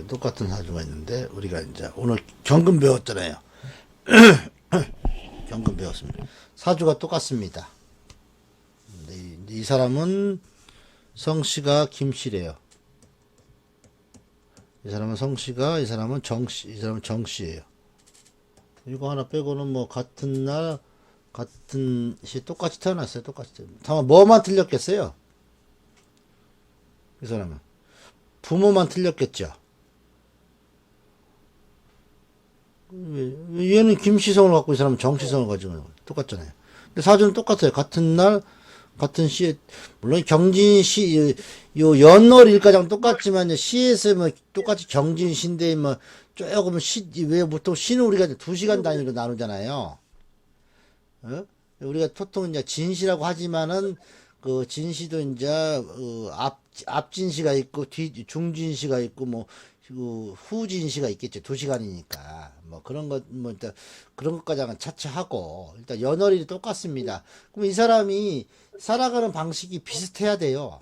똑같은 사주가 있는데 우리가 이제 오늘 경금 배웠잖아요. 경금 배웠습니다. 사주가 똑같습니다. 이 사람은 성씨가 김씨래요. 이 사람은 성씨가, 이 사람은 정씨, 이 사람은 정씨예요. 이거 하나 빼고는 뭐 같은 날 같은 시 똑같이 태어났어요. 똑같이. 다만 뭐만 틀렸겠어요? 이 사람은 부모만 틀렸겠죠. 얘는 김씨성을 갖고 이 사람은 정씨성을 가지고 똑같잖아요. 근데 사주는 똑같아요. 같은 날 같은 시에 물론 경진시 요 연월 일가장 똑같지만 시에서 뭐 똑같이 경진시인데 뭐 조금 왜 보통 시는 우리가 2시간 단위로 나누잖아요. 어? 우리가 보통 이제 진시라고 하지만은 그 진시도 이제 앞진시가 있고 뒤 중진시가 있고 뭐 그 후진시가 있겠죠. 2시간이니까 뭐 그런 것뭐 일단 그런 것까지는 차치하고 일단 연월일이 똑같습니다. 그럼 이 사람이 살아가는 방식이 비슷해야 돼요.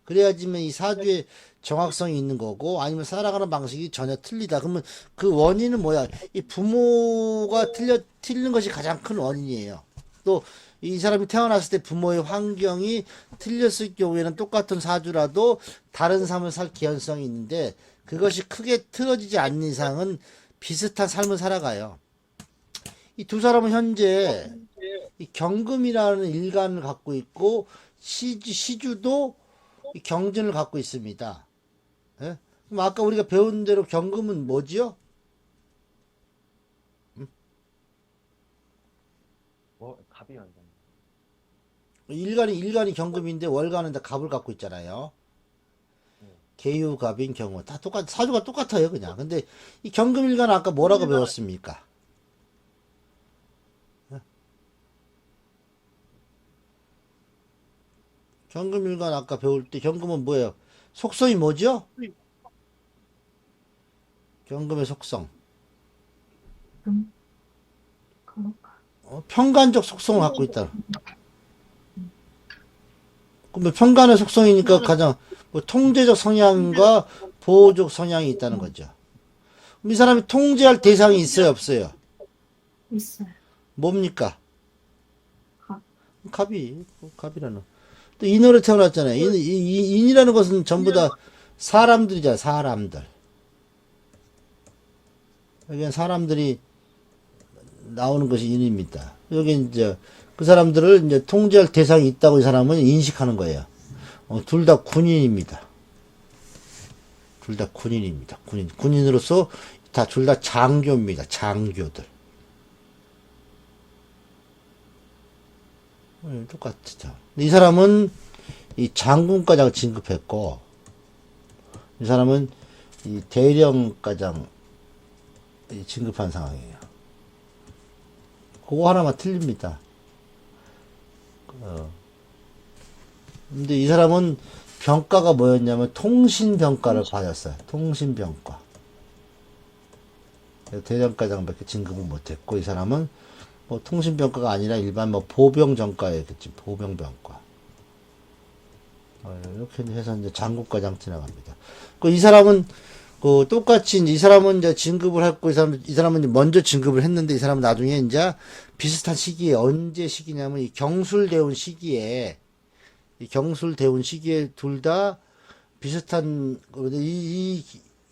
그래야지만 이 사주에 정확성이 있는 거고 아니면 살아가는 방식이 전혀 틀리다. 그러면 그 원인은 뭐야? 이 부모가 틀린 것이 가장 큰 원인이에요. 또 이 사람이 태어났을 때 부모의 환경이 틀렸을 경우에는 똑같은 사주라도 다른 삶을 살 개연성이 있는데 그것이 크게 틀어지지 않는 이상은 비슷한 삶을 살아가요. 이 두 사람은 현재 이 경금이라는 일간을 갖고 있고 시주도 이 경진을 갖고 있습니다. 예? 그럼 아까 우리가 배운 대로 경금은 뭐지요? 갑이 완전. 일간이 경금인데 월간은 다 갑을 갖고 있잖아요. 개유갑인 경우 다 사주가 똑같아요 그냥. 근데 이 경금일간은 아까 뭐라고 배웠습니까? 경금일간 아까 배울 때 경금은 뭐예요? 속성이 뭐죠? 경금의 속성. 평간적 속성을 갖고 있다. 그럼 평간의 속성이니까 가장 뭐 통제적 성향과 보호적 성향이 있다는 거죠. 그럼 이 사람이 통제할 대상이 있어요, 없어요? 있어요. 뭡니까? 갑. 갑이라는. 또 인으로 태어났잖아요. 인이라는 것은 전부 다 사람들이잖아요, 사람들. 여기는 사람들이 나오는 것이 인입니다. 여기 이제 그 사람들을 이제 통제할 대상이 있다고 이 사람은 인식하는 거예요. 둘 다 군인입니다. 둘 다 군인입니다. 군인으로서 둘 다 장교입니다. 장교들. 똑같죠. 이 사람은 이 장군과장 진급했고, 이 사람은 이 대령과장 진급한 상황이에요. 그거 하나만 틀립니다. 근데 이 사람은 병과가 뭐였냐면 통신병과를 받았어요. 통신병과. 대령과장밖에 진급을 못했고 이 사람은 뭐 통신병과가 아니라 일반 뭐 보병전과였겠지. 보병병과. 이렇게 해서 이제 장군과장 지나갑니다. 이 사람은 똑같이 이 사람은 이제 진급을 했고 이 사람은 먼저 진급을 했는데 이 사람은 나중에 이제 비슷한 시기에 언제 시기냐면 이 경술대운 시기에 둘 다 비슷한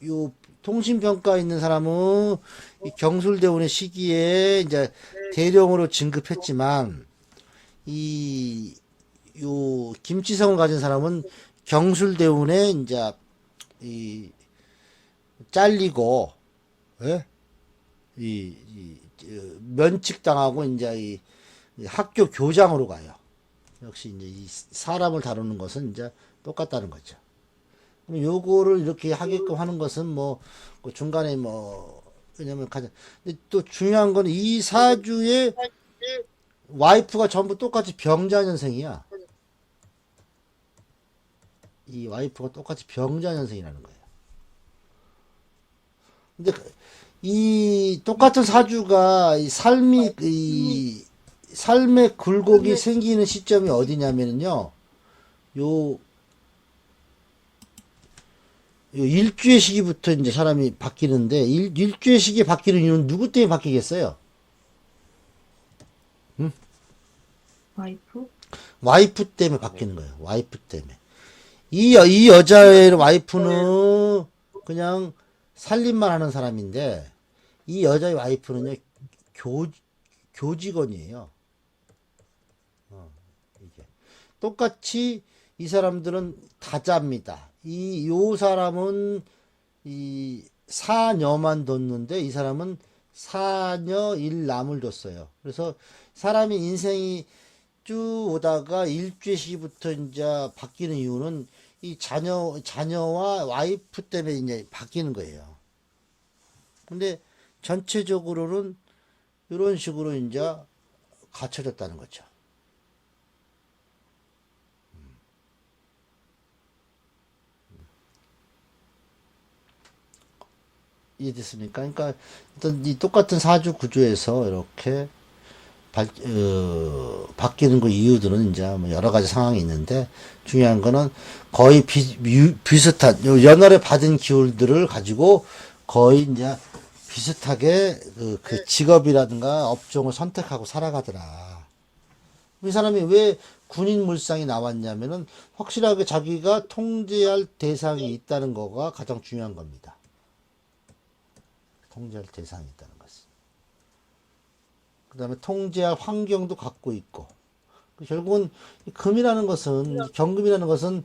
요 통신병과 있는 사람은 이 경술대운의 시기에 이제 대령으로 진급했지만 요 김치성을 가진 사람은 경술대운에 이제 잘리고 예? 면직당하고 이제 이 학교 교장으로 가요. 역시 이제 이 사람을 다루는 것은 이제 똑같다는 거죠. 그럼 요거를 이렇게 하게끔 하는 것은 그 중간에 왜냐면 가장 근데 또 중요한 거는 이 사주의 와이프가 전부 똑같이 병자년생이야. 이 와이프가 똑같이 병자년생이라는 거예요. 근데 이 똑같은 사주가 이 삶의 굴곡이 생기는 시점이 어디냐면요. 일주의 시기부터 이제 사람이 바뀌는데, 일주의 시기 바뀌는 이유는 누구 때문에 바뀌겠어요? 와이프? 와이프 때문에 바뀌는 거예요. 와이프 때문에. 이 여자의 와이프는 그냥 살림만 하는 사람인데, 이 여자의 와이프는요, 교직원이에요. 이게. 똑같이 이 사람들은 다자입니다. 요 사람은 이 사녀만 뒀는데, 이 사람은 사녀 일남을 뒀어요. 그래서 사람이 인생이 쭉 오다가 일주의 시기부터 이제 바뀌는 이유는 이 자녀와 와이프 때문에 이제 바뀌는 거예요. 근데 전체적으로는 이런 식으로 이제 갖춰졌다는 거죠. 이해됐습니까? 그러니까 어떤 이 똑같은 사주 구조에서 이렇게 바뀌는 그 이유들은 이제 뭐 여러 가지 상황이 있는데, 중요한 거는 거의 비슷한 연월에 받은 기울들을 가지고 거의 이제 비슷하게 그 직업이라든가 업종을 선택하고 살아가더라. 이 사람이 왜 군인 물상이 나왔냐면은 확실하게 자기가 통제할 대상이 있다는 거가 가장 중요한 겁니다. 통제할 대상이 있다는 것은. 그 다음에 통제할 환경도 갖고 있고. 결국은 금이라는 것은, 경금이라는 것은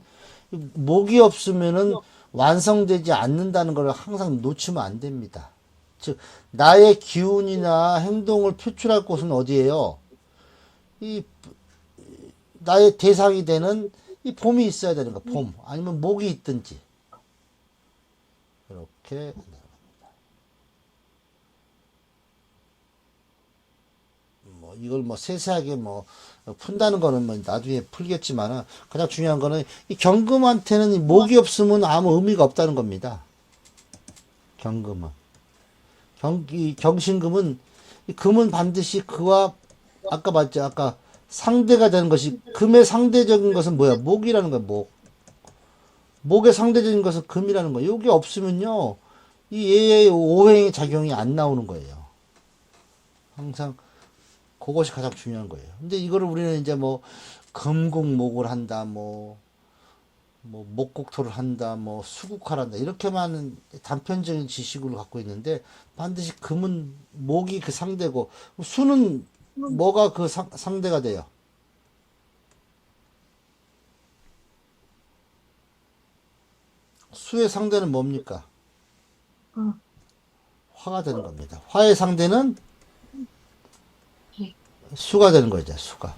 목이 없으면은 완성되지 않는다는 걸 항상 놓치면 안 됩니다. 즉, 나의 기운이나 행동을 표출할 곳은 어디예요? 이, 나의 대상이 되는 이 봄이 있어야 되는 거, 봄. 아니면 목이 있든지. 이렇게. 뭐 이걸 뭐 세세하게 뭐 푼다는 거는 뭐 나중에 풀겠지만은, 가장 중요한 거는 이 경금한테는 이 목이 없으면 아무 의미가 없다는 겁니다. 경금은. 이 경신금은, 이 금은 반드시 그와 아까 맞죠? 아까 상대가 되는 것이, 금의 상대적인 것은 뭐야? 목이라는 거야, 목. 목의 상대적인 것은 금이라는 거예요. 이게 없으면요, 이 얘의 오행의 작용이 안 나오는 거예요. 항상 그것이 가장 중요한 거예요. 근데 이거를 우리는 이제 뭐 금국목을 한다, 뭐 목국토를 한다, 뭐 수국화를 한다, 이렇게만 단편적인 지식을 갖고 있는데, 반드시 금은 목이 그 상대고, 수는 뭐가 그 상대가 돼요? 수의 상대는 뭡니까? 어, 화가 되는 겁니다. 화의 상대는 예. 수가 되는 거죠, 수가.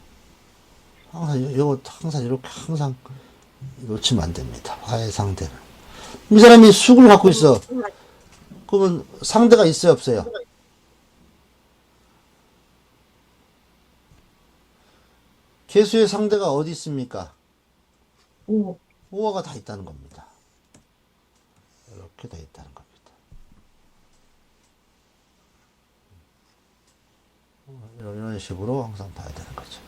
항상 요거 항상 이렇게 항상 놓치면 안 됩니다. 화의 상대는. 이 사람이 숙을 갖고 있어. 그러면 상대가 있어요, 없어요? 개수의 상대가 어디 있습니까? 오, 오화가 다 있다는 겁니다. 이렇게 다 있다는 겁니다. 이런 식으로 항상 봐야 되는 거죠.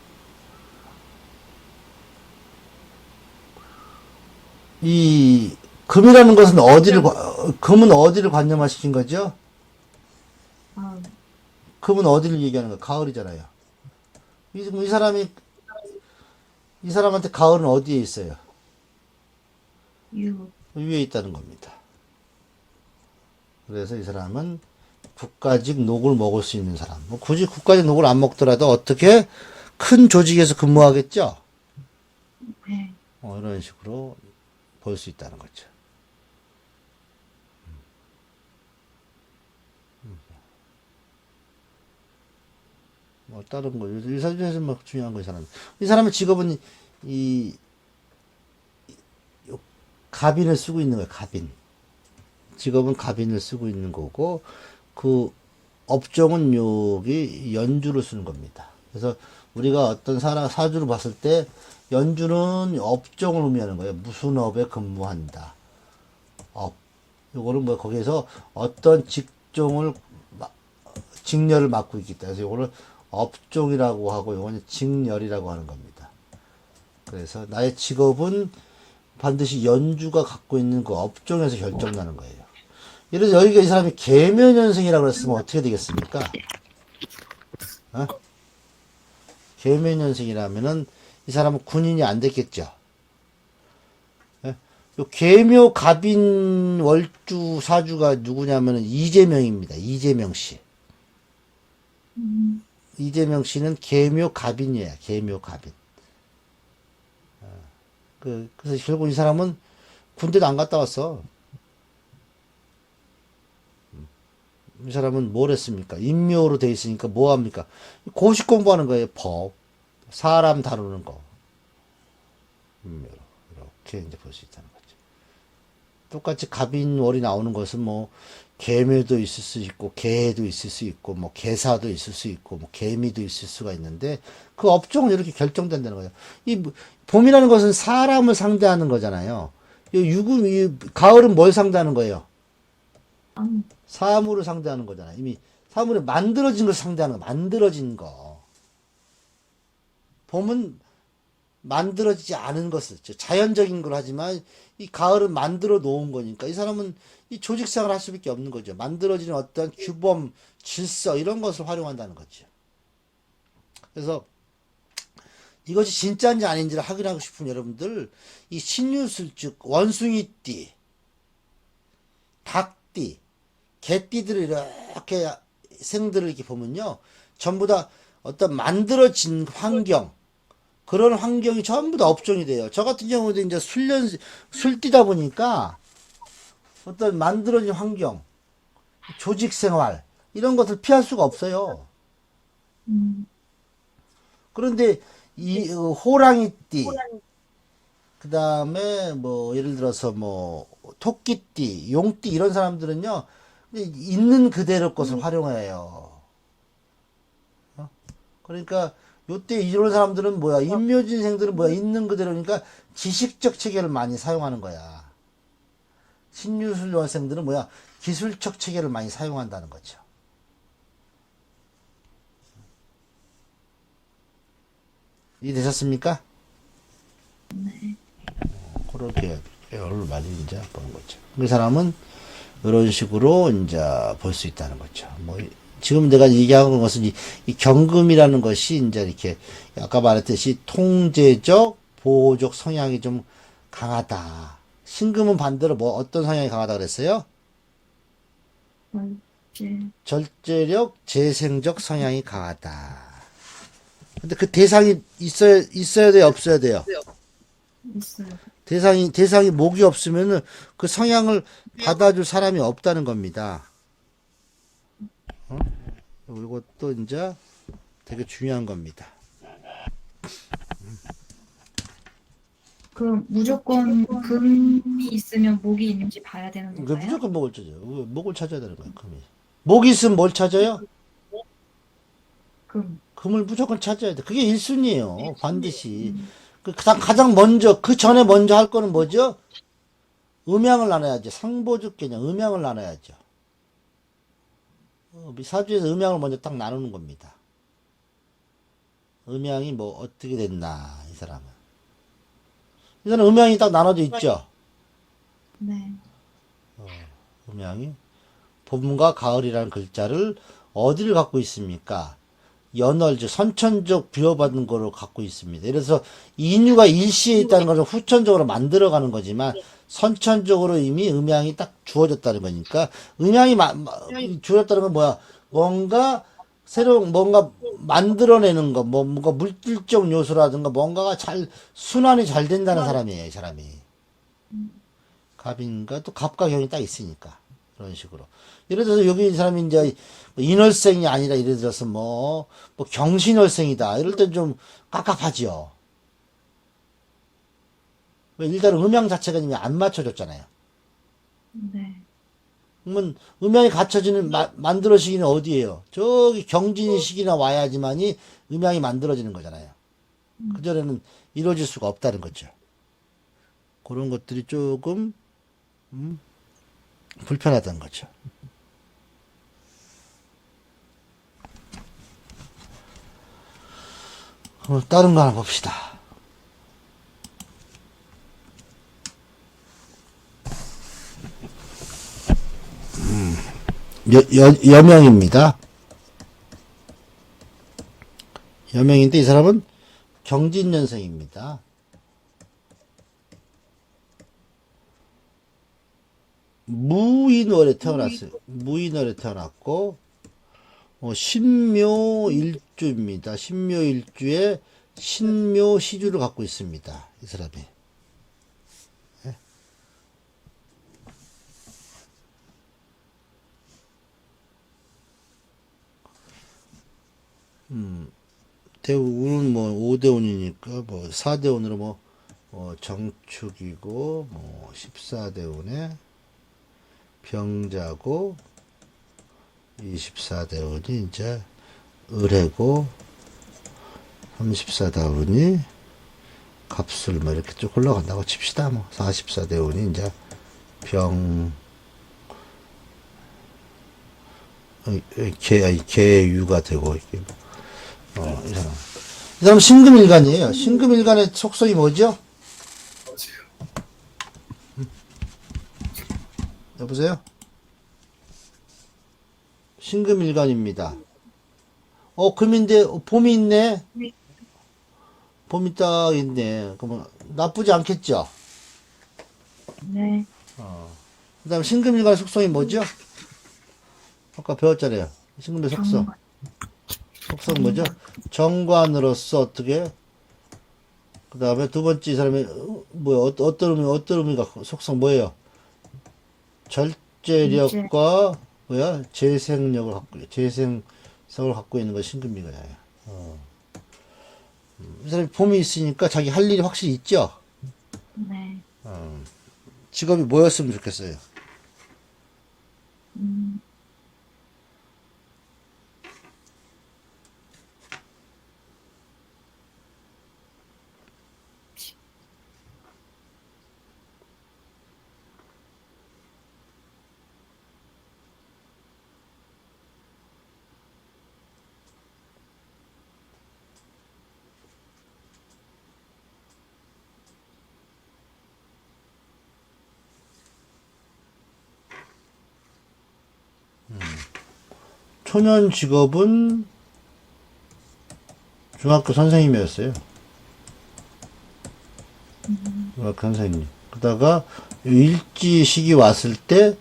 이 금이라는 것은 금은 어디를 관념화시킨 거죠? 아, 금은 어디를 얘기하는 거야? 가을이잖아요. 이 사람한테 가을은 어디에 있어요? 유, 위에 있다는 겁니다. 그래서 이 사람은 국가직 녹을 먹을 수 있는 사람. 뭐 굳이 국가직 녹을 안 먹더라도 어떻게 큰 조직에서 근무하겠죠? 네. 이런 식으로 볼 수 있다는 거죠. 뭐 다른 거, 이 사주에서 뭐 중요한 거, 이 사람의 직업은 이 갑인을 쓰고 있는 거예요. 갑인. 직업은 갑인을 쓰고 있는 거고, 그 업종은 여기 연주를 쓰는 겁니다. 그래서 우리가 어떤 사주를 봤을 때 연주는 업종을 의미하는 거예요. 무슨 업에 근무한다. 업. 요거는 뭐 거기에서 어떤 직렬을 맡고 있기 때문에, 그래서 요거를 업종이라고 하고, 요거는 직렬이라고 하는 겁니다. 그래서 나의 직업은 반드시 연주가 갖고 있는 그 업종에서 결정나는 거예요. 예를 들어 여기가 이 사람이 계묘년생이라고 그랬으면 어떻게 되겠습니까? 어? 계묘년생이라면은 이 사람은 군인이 안 됐겠죠. 예? 요 계묘 갑인 월주 사주가 누구냐면은 이재명입니다. 이재명 씨. 이재명 씨는 계묘 갑인이에요. 계묘 갑인. 그래서 결국 이 사람은 군대도 안 갔다 왔어. 이 사람은 뭘 했습니까? 인묘로 돼 있으니까 뭐 합니까? 고시 공부하는 거예요. 법, 사람 다루는 거. 인묘로 이렇게 이제 볼 수 있다는 거죠. 똑같이 갑인월이 나오는 것은 뭐 계묘도 있을 수 있고 계해도 있을 수 있고 뭐 계사도 있을 수 있고 뭐 계미도 있을 수가 있는데 그 업종은 이렇게 결정된다는 거예요. 이 봄이라는 것은 사람을 상대하는 거잖아요. 이 가을은 뭘 상대하는 거예요? 사물을 상대하는 거잖아요. 이미 사물이 만들어진 걸 상대하는 거, 만들어진 거. 봄은 만들어지지 않은 것을, 자연적인 걸 하지만 이 가을은 만들어 놓은 거니까 이 사람은 이 조직 생활을 할 수밖에 없는 거죠. 만들어지는 어떤 규범, 질서 이런 것을 활용한다는 거죠. 그래서 이것이 진짜인지 아닌지를 확인하고 싶은 여러분들, 이 신유술 즉 원숭이띠, 닭띠, 개띠들을 이렇게 생들을 이렇게 보면요, 전부 다 어떤 만들어진 환경, 그런 환경이 전부 다 업종이 돼요. 저 같은 경우도 이제 술 뛰다 보니까 어떤 만들어진 환경, 조직 생활, 이런 것을 피할 수가 없어요. 그런데 이 호랑이띠, 그 다음에 뭐 예를 들어서 뭐 토끼띠, 용띠 이런 사람들은요, 있는 그대로 것을 활용해요. 그러니까 요때 이런 사람들은 뭐야? 인묘진생들은 뭐야? 있는 그대로니까 지식적 체계를 많이 사용하는 거야. 신유술원생들은 뭐야? 기술적 체계를 많이 사용한다는 거죠. 이해되셨습니까? 네. 그렇게 얼굴 많이 이제 보는 거죠. 그 사람은 이런 식으로 이제 볼 수 있다는 거죠. 뭐 지금 내가 얘기하는 것은 이 경금이라는 것이 이제 이렇게 아까 말했듯이 통제적, 보호적 성향이 좀 강하다. 신금은 반대로 뭐 어떤 성향이 강하다 그랬어요? 절제력, 재생적 성향이 강하다. 근데 그 대상이 있어야 돼요, 없어야 돼요? 있어요. 대상이 목이 없으면은 그 성향을 받아줄 사람이 없다는 겁니다. 이것도 이제 되게 중요한 겁니다. 그럼 무조건 금이 있으면 목이 있는지 봐야 되는 그 건가요? 무조건 목을 찾아요. 목을 찾아야 되는 거예요. 금이. 목이 있으면 뭘 찾아요? 금. 금을 무조건 찾아야 돼. 그게 1순위예요. 반드시. 가장 먼저, 그 전에 먼저 할 거는 뭐죠? 음양을 나눠야죠. 상보적 개념, 음양을 나눠야죠. 사주에서 음양을 먼저 딱 나누는 겁니다. 음양이 뭐 어떻게 됐나, 이 사람은. 이 사람은 음양이 딱 나눠져 있죠. 네. 음양이 봄과 가을이라는 글자를 어디를 갖고 있습니까? 연월, 즉 선천적 부여받은 거로 갖고 있습니다. 그래서 인유가 일시에 있다는 것은 후천적으로 만들어가는 거지만 선천적으로 이미 음양이 딱 주어졌다는 거니까 음양이 주어졌다는 건 뭐야? 뭔가 새로운 뭔가 만들어내는 거, 뭔가 물질적 요소라든가 뭔가가 순환이 잘 된다는 사람이에요, 이 사람이. 갑인가 또 갑과 경이 딱 있으니까 그런 식으로. 예를 들어서 여기 이 사람이 이제 인월생이 아니라 예를 들어서 뭐 경신월생이다 이럴 땐 좀 깝깝하지요. 일단 음양 자체가 이미 안 맞춰졌잖아요. 네. 그러면 음양이 갖춰지는 만들어지기는 어디예요? 저기 경진식이나 와야지만이 음양이 만들어지는 거잖아요. 그전에는 이루어질 수가 없다는 거죠. 그런 것들이 조금 불편하다는 거죠. 다른 거 하나 봅시다. 여명입니다. 여명인데 이 사람은 경진년생입니다. 무인월에 태어났어요. 무인월에 태어났고 신묘일주입니다. 신묘일주에 신묘시주를 갖고 있습니다. 이 사람이. 예. 대운은 뭐 5대운이니까 뭐 4대운으로 정축이고 14대운에 병자고 24대운이 이제 을해고 34대운이 갑술 뭐 이렇게 쭉 흘러간다고 칩시다. 뭐 44대운이 이제 개유가 되고 이게 이 사람 신금일간이에요. 신금일간의 속성이 뭐죠? 여보세요? 신금일간입니다. 금인데 봄이 있네. 네. 봄이 딱 있네. 그러면 나쁘지 않겠죠? 네. 그 다음 신금일간의 속성이 뭐죠? 아까 배웠잖아요. 신금의 속성. 정관. 속성 뭐죠? 정관으로서 어떻게? 그 다음에 두 번째 이 사람이 어떤 의미가 속성 뭐예요? 절제력과 재생성을 갖고 있는 것이 신금일간이에요. 이 사람이 봄이 있으니까 자기 할 일이 확실히 있죠? 네. 직업이 뭐였으면 좋겠어요? 음, 초년 직업은 중학교 선생님이었어요. 중학교 선생님. 그러다가 일지 시기 왔을 때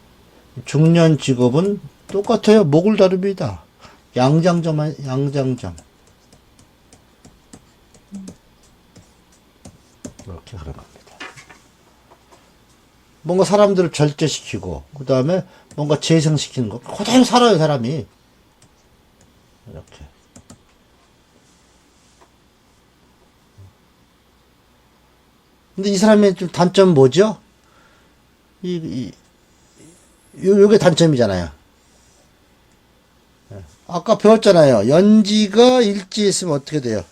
중년 직업은 똑같아요. 목을 다룹니다. 양장점. 이렇게 하는 겁니다. 뭔가 사람들을 절제시키고, 그 다음에 뭔가 재생시키는 거. 그대로 살아요, 사람이. 이렇게. 근데 이 사람의 좀 단점 뭐죠? 요게 단점이잖아요. 아까 배웠잖아요. 연지가 일지했으면 어떻게 돼요?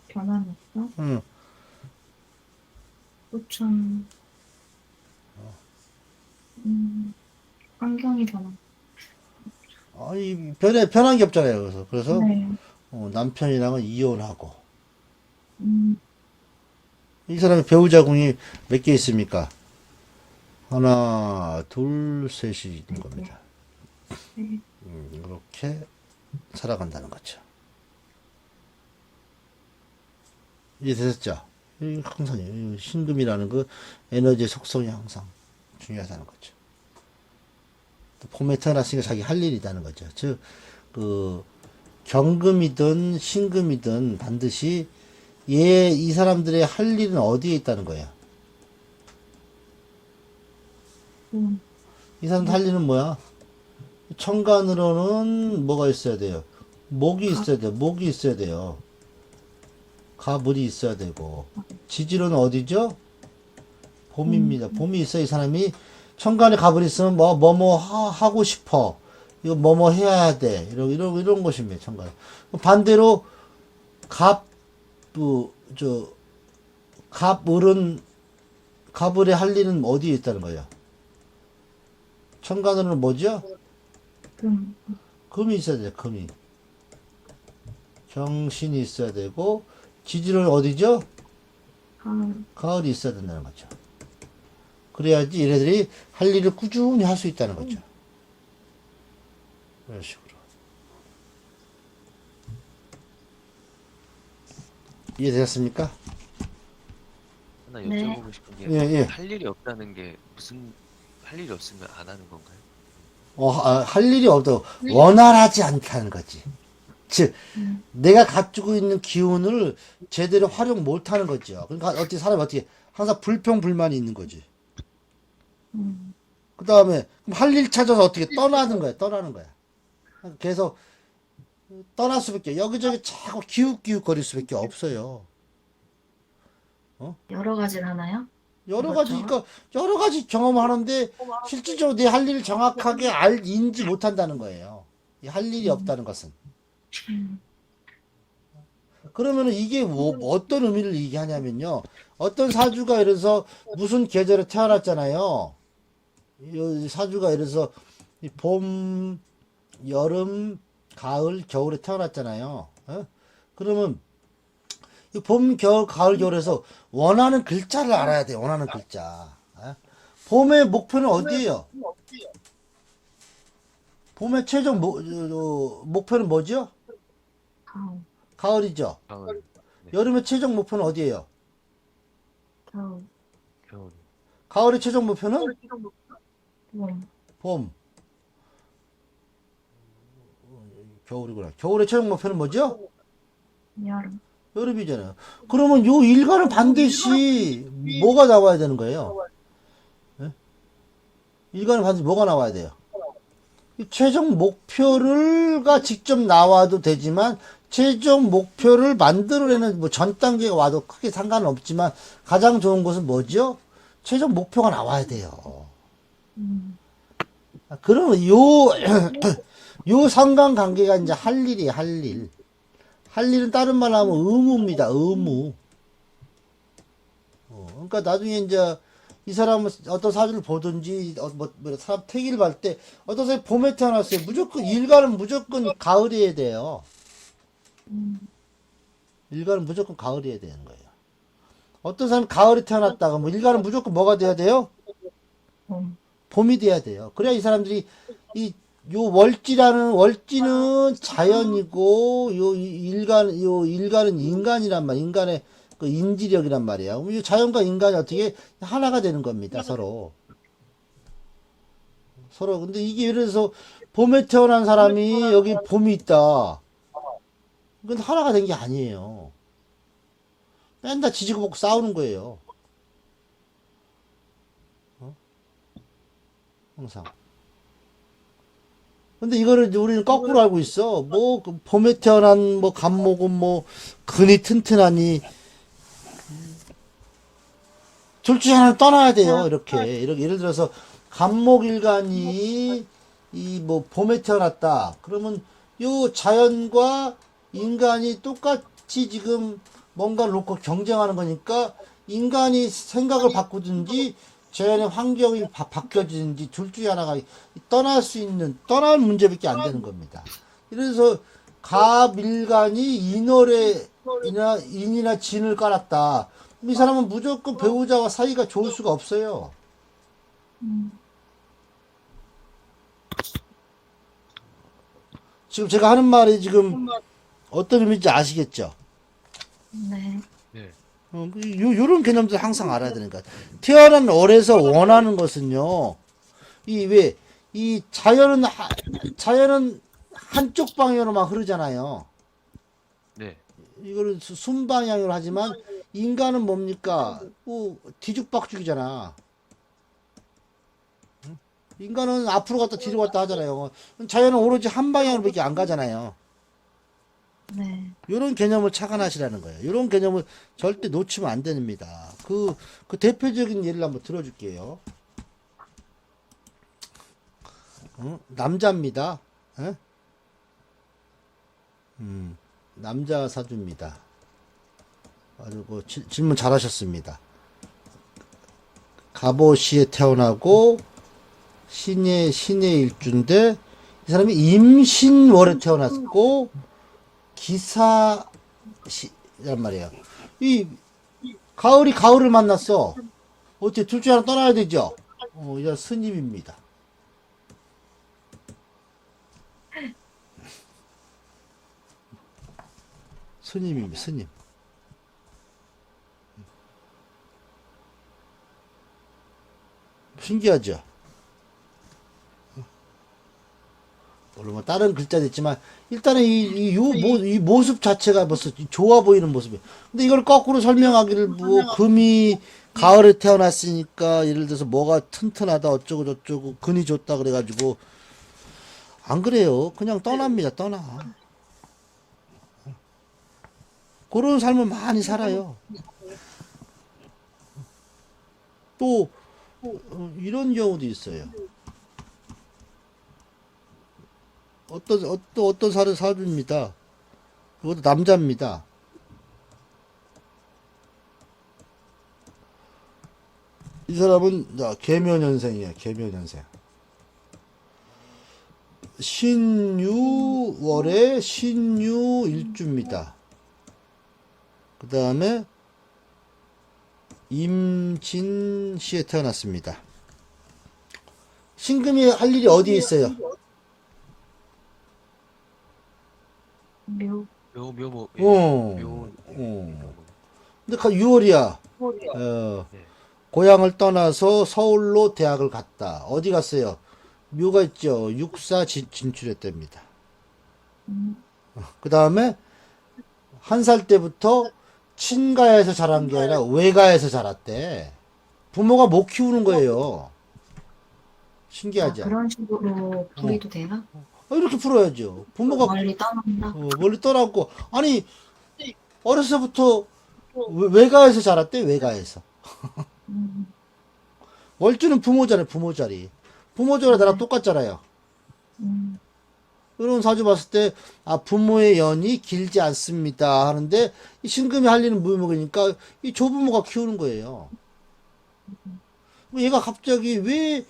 변화는 없어? 응. 우천, 환경이 변화. 아니, 변한 게 없잖아요. 그래서 네. 남편이랑은 이혼하고. 음, 이 사람의 배우자궁이 몇 개 있습니까? 하나, 둘, 셋이 있는 겁니다. 네. 이렇게 살아간다는 거죠. 이해되셨죠? 이 항상 이 신금이라는 그 에너지의 속성이 항상 중요하다는 거죠. 또 봄에 태어났으니까 자기 할 일이 있다는 거죠. 즉, 경금이든 신금이든 반드시 이 사람들의 할 일은 어디에 있다는 거예요? 이 사람들 할 일은 뭐야? 천간으로는 뭐가 있어야 돼요? 목이 있어야 돼요. 목이 있어야 돼요. 가물이 있어야 되고. 지지로는 어디죠? 봄입니다. 봄이 있어야 이 사람이 천간에 가물이 있으면 하고 싶어. 이거 해야 돼. 이런 것입니다. 천간. 반대로 갑을의 할 일은 어디에 있다는 거예요? 천간으로는 뭐죠? 금이 있어야 돼요. 금이. 경신이 있어야 되고 지지로는 어디죠? 가을이 있어야 된다는 거죠. 그래야지 얘네들이 할 일을 꾸준히 할 수 있다는 거죠. 이런 식으로. 이해되셨습니까? 하나 네. 여쭤보고 싶은 게 예, 예. 할 일이 없다는 게 무슨 할 일이 없으면 안 하는 건가요? 할 일이 없다고 원활하지 않다는 거지. 즉, 내가 가지고 있는 기운을 제대로 활용 못 하는 거죠. 그러니까 어떻게 사람이 어떻게 항상 불평불만이 있는 거지. 음. 그 다음에 할 일 찾아서 어떻게 떠나는 거야. 계속 떠날 수밖에 여기저기 자꾸 기웃기웃거릴 수밖에 없어요. 여러 가지를 하나요? 여러 그렇죠. 가지, 그러니까 여러 가지 경험하는데 실질적으로 내 할 일을 정확하게 인지 못한다는 거예요. 이 할 일이 없다는 것은. 음. 그러면은 이게 어떤 의미를 얘기하냐면요. 어떤 사주가 이래서 무슨 계절에 태어났잖아요. 이 사주가 이래서 이 봄, 여름, 가을, 겨울에 태어났잖아요. 어? 그러면 이 봄, 겨울, 가을, 겨울에서 원하는 글자를 알아야 돼. 원하는 글자. 어? 봄의 목표는 어디예요? 봄의 최종 목표는 뭐죠? 가을, 가을이죠. 가을, 네. 여름의 최종 목표는 어디예요? 겨울, 겨울, 가을의 최종 목표는 봄, 봄. 겨울이구나. 겨울의 최종 목표는 뭐죠? 여름. 여름이잖아요. 그러면 요 일과는 반드시 뭐가 나와야 되는 거예요? 예? 일과는 반드시 뭐가 나와야 돼요? 이 최종 목표를가 직접 나와도 되지만 최종 목표를 만들어내는 뭐 전 단계가 와도 크게 상관은 없지만 가장 좋은 것은 뭐죠? 최종 목표가 나와야 돼요. 음. 그러면 요 상관관계가 이제 할 일이에요, 할 일. 할 일은 다른 말로 하면 의무입니다, 의무. 그러니까 나중에 이제 이 사람은 어떤 사주를 보든지, 사람 태기를 볼 때, 어떤 사람이 봄에 태어났어요. 무조건, 일가는 무조건 가을이어야 돼요. 일가는 무조건 가을이어야 되는 거예요. 어떤 사람이 가을에 태어났다가, 뭐, 일가는 무조건 뭐가 돼야 돼요? 봄. 봄이 돼야 돼요. 그래야 이 사람들이 요 월지는 자연이고 요 일간은 인간이란 말, 인간의 그 인지력이란 말이야. 그럼 이 자연과 인간이 어떻게 하나가 되는 겁니다, 서로. 근데 이게 예를 들어서 봄에 태어난 사람이 여기 봄이 있다. 그건 하나가 된 게 아니에요. 맨날 지지고 볶고 싸우는 거예요. 항상. 근데 이거를 이제 우리는 거꾸로 알고 있어. 뭐, 그 봄에 태어난 뭐 간목은 뭐, 근이 튼튼하니, 둘 중에 하나를 떠나야 돼요. 이렇게. 예를 들어서, 간목일간이, 이 뭐, 봄에 태어났다. 그러면, 요 자연과 인간이 똑같이 지금 뭔가를 놓고 경쟁하는 거니까, 인간이 생각을 바꾸든지, 자연의 환경이 바뀌어지는지 둘 중에 하나가 떠날 문제밖에 안 되는 겁니다. 그래서 갑일간이 인이나 진을 깔았다. 이 사람은 무조건 배우자와 사이가 좋을 수가 없어요. 지금 제가 하는 말이 지금 어떤 의미인지 아시겠죠? 네. 네. 요런 개념들 항상 알아야 되는 거야. 태어난 월에서 원하는 것은요, 이 자연은 한쪽 방향으로만 흐르잖아요. 네. 이거를 순방향으로 하지만, 인간은 뭡니까? 뒤죽박죽이잖아. 인간은 앞으로 갔다 뒤로 갔다 하잖아요. 자연은 오로지 한 방향으로밖에 안 가잖아요. 네. 이런 개념을 착안하시라는 거예요. 이런 개념을 절대 놓치면 안 됩니다. 그 대표적인 예를 한번 들어줄게요. 남자입니다. 에? 남자 사주입니다. 그리고 질문 잘하셨습니다. 갑오시에 태어나고 신의 일주인데 이 사람이 임신월에 태어났고 기사시란 말이에요. 이 가을이 가을을 만났어. 어떻게 둘 중에 하나 떠나야 되죠? 이제 스님입니다. 스님입니다, 스님. 신기하죠? 물론 뭐 다른 글자도 있지만 일단은 이 모습 자체가 벌써 좋아 보이는 모습이에요. 근데 이걸 거꾸로 설명하기를 뭐 금이 가을에 태어났으니까 예를 들어서 뭐가 튼튼하다 어쩌고 저쩌고 근이 좋다 그래가지고 안 그래요. 그냥 떠납니다. 떠나. 그런 삶을 많이 살아요. 또 이런 경우도 있어요. 어떤 사주입니다. 그것도 남자입니다. 이 사람은 계묘년생이에요. 계묘년생. 신유월에 신유일주입니다. 그 다음에 임진시에 태어났습니다. 신금이 할 일이 어디에 있어요? 묘. 묘, 예. 어, 묘, 어. 근데 6월이야. 네. 고향을 떠나서 서울로 대학을 갔다. 어디 갔어요? 묘가 있죠. 육사 진출했답니다. 그 다음에 1살 때부터 친가에서 자란 게 아니라 외가에서 자랐대. 부모가 못 키우는 거예요. 신기하죠? 그런 식으로 부리도 되나? 이렇게 풀어야죠. 부모가 멀리 떠난다. 멀리 떠났고 아니 어려서부터 외가에서 자랐대. 외가에서. 음, 월주는 부모잖아요. 부모 자리. 부모 자리 나랑 똑같잖아요. 음, 이런 사주 봤을 때, 부모의 연이 길지 않습니다. 하는데, 이 신금이 할 일은 무목이니까, 이 조부모가 키우는 거예요. 얘가 갑자기 왜,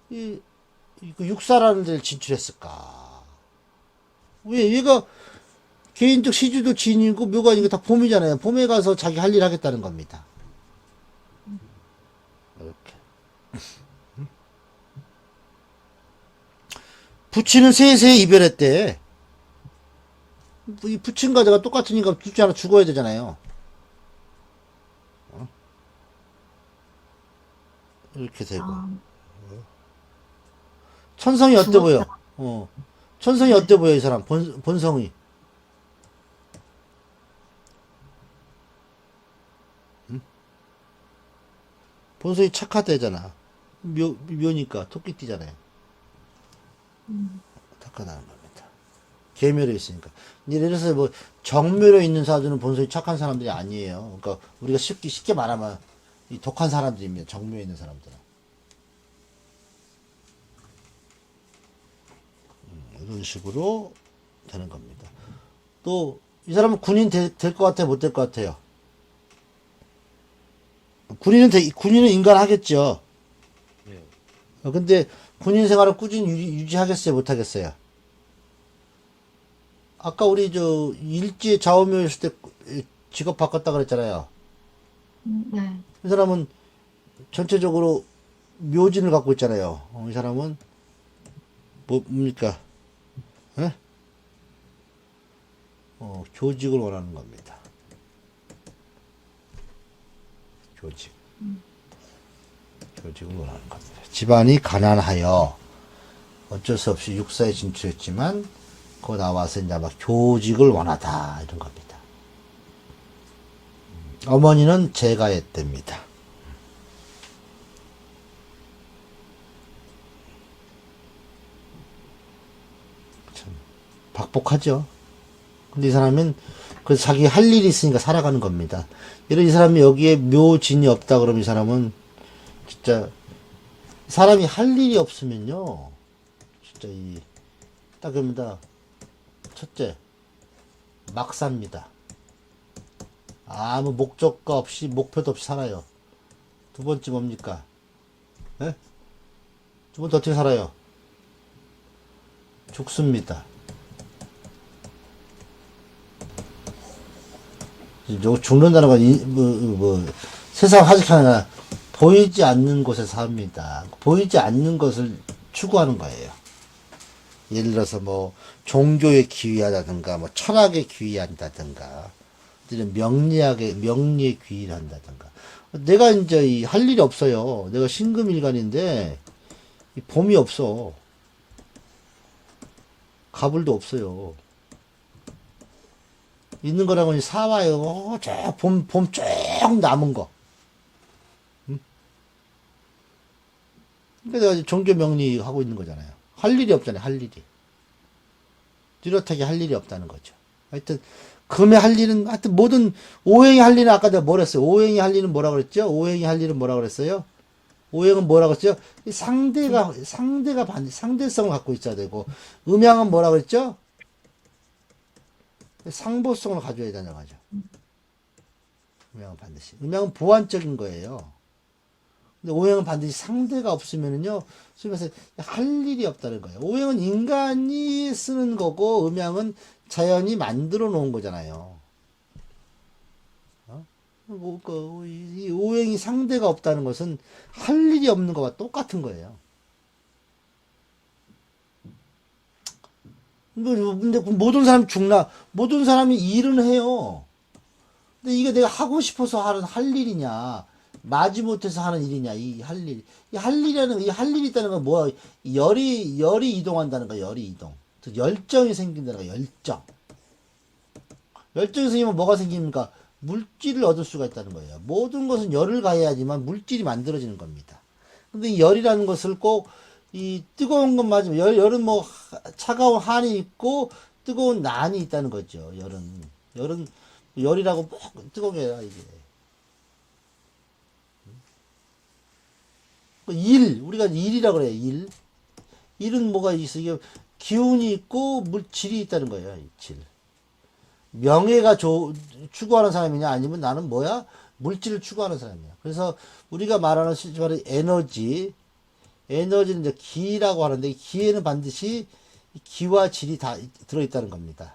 그 육사라는 데를 진출했을까? 왜 얘가 개인적 시주도 진이고, 묘가 이거 다 봄이잖아요. 봄에 가서 자기 할 일 하겠다는 겁니다. 이렇게. 부친은 세세 이별했대. 이 부친과 내가 똑같으니까 둘 중 하나 죽어야 되잖아요. 이렇게 되고. 아, 천성이 어때 죽었다. 보여? 천성이 어때 보여, 이 사람? 본성이. 본성이 착하대잖아. 묘니까 토끼띠잖아요. 착하다는 겁니다. 계묘로 있으니까. 예를 들어서 뭐 정묘로 있는 사주는 본성이 착한 사람들이 아니에요. 그러니까 우리가 쉽게 말하면 이 독한 사람들입니다. 정묘에 있는 사람들은. 이런 식으로 되는 겁니다. 또 이 사람은 군인 될 것 같아요? 못 될 것 같아요? 군인은 인간하겠죠. 네. 근데 군인 생활을 꾸준히 유지하겠어요? 못 하겠어요? 아까 우리 일지에 좌우묘였을 때 직업 바꿨다 그랬잖아요. 네. 이 사람은 전체적으로 묘진을 갖고 있잖아요. 이 사람은 뭡니까? 에? 교직을 원하는 겁니다. 교직을 원하는 겁니다. 집안이 가난하여 어쩔 수 없이 육사에 진출했지만 거 나와서 이제 막 교직을 원하다 이런 겁니다. 어머니는 재가했답니다. 참 박복하죠. 근데 이 사람은 그 자기 할 일이 있으니까 살아가는 겁니다. 이런 이 사람이 여기에 묘진이 없다 그러면 이 사람은 진짜 사람이 할 일이 없으면요 진짜 딱 그럽니다. 첫째 막 삽니다. 아무 목적과 없이 목표도 없이 살아요. 두 번째 뭡니까? 예? 두 번째 어떻게 살아요? 죽습니다. 죽는다는 건 세상 하직하는 보이지 않는 곳에 삽니다. 보이지 않는 것을 추구하는 거예요. 예를 들어서 뭐 종교에 기여하다든가 뭐 철학에 기여한다든가 이런 명리에 기여한다든가 내가 이제 할 일이 없어요. 내가 신금일간인데 이 봄이 없어. 가불도 없어요. 있는 거라고는 사와요. 봄 쭉 남은 거. 그러니까 내가 종교 명리 하고 있는 거잖아요. 할 일이 없잖아요. 할 일이. 뚜렷하게 할 일이 없다는 거죠. 하여튼 금의 할 일은 하여튼 모든 오행이 할 일은 아까 내가 뭐라 했어요? 오행이 할 일은 뭐라 그랬죠? 오행이 할 일은 뭐라 그랬어요? 오행은 뭐라 그랬죠? 이 상대가 상대성을 갖고 있어야 되고 음양은 뭐라 그랬죠? 상보성을 가져야 되는 거죠. 음양은 반드시. 음양은 보완적인 거예요. 근데 오행은 반드시 상대가 없으면은요, 소위 말해서 할 일이 없다는 거예요. 오행은 인간이 쓰는 거고, 음양은 자연이 만들어 놓은 거잖아요. 이 오행이 상대가 없다는 것은 할 일이 없는 거와 똑같은 거예요. 근데 모든 사람이 죽나? 모든 사람이 일은 해요. 근데 이게 내가 하고 싶어서 하는 할 일이냐? 마지못해서 하는 일이냐? 이 할 일. 이 할 일이라는 이 할 일이 있다는 건 뭐야? 열이 이동한다는 거야. 열이 이동. 즉 열정이 생긴다는 거야. 열정. 열정이 생기면 뭐가 생깁니까? 물질을 얻을 수가 있다는 거예요. 모든 것은 열을 가해야지만 물질이 만들어지는 겁니다. 근데 이 열이라는 것을 꼭 이 뜨거운 것 맞으면 열은 뭐 차가운 한이 있고 뜨거운 난이 있다는 거죠. 열은 열이라고 뭐 뜨거운 게 아니라 이게 우리가 일이라고 그래요. 일은 뭐가 있어? 이게 기운이 있고 질이 있다는 거예요. 질. 명예가 추구하는 사람이냐 아니면 나는 뭐야? 물질을 추구하는 사람이야. 그래서 우리가 말하는 실제로 에너지는 이제 기라고 하는데 기에는 반드시 기와 질이 다 들어있다는 겁니다.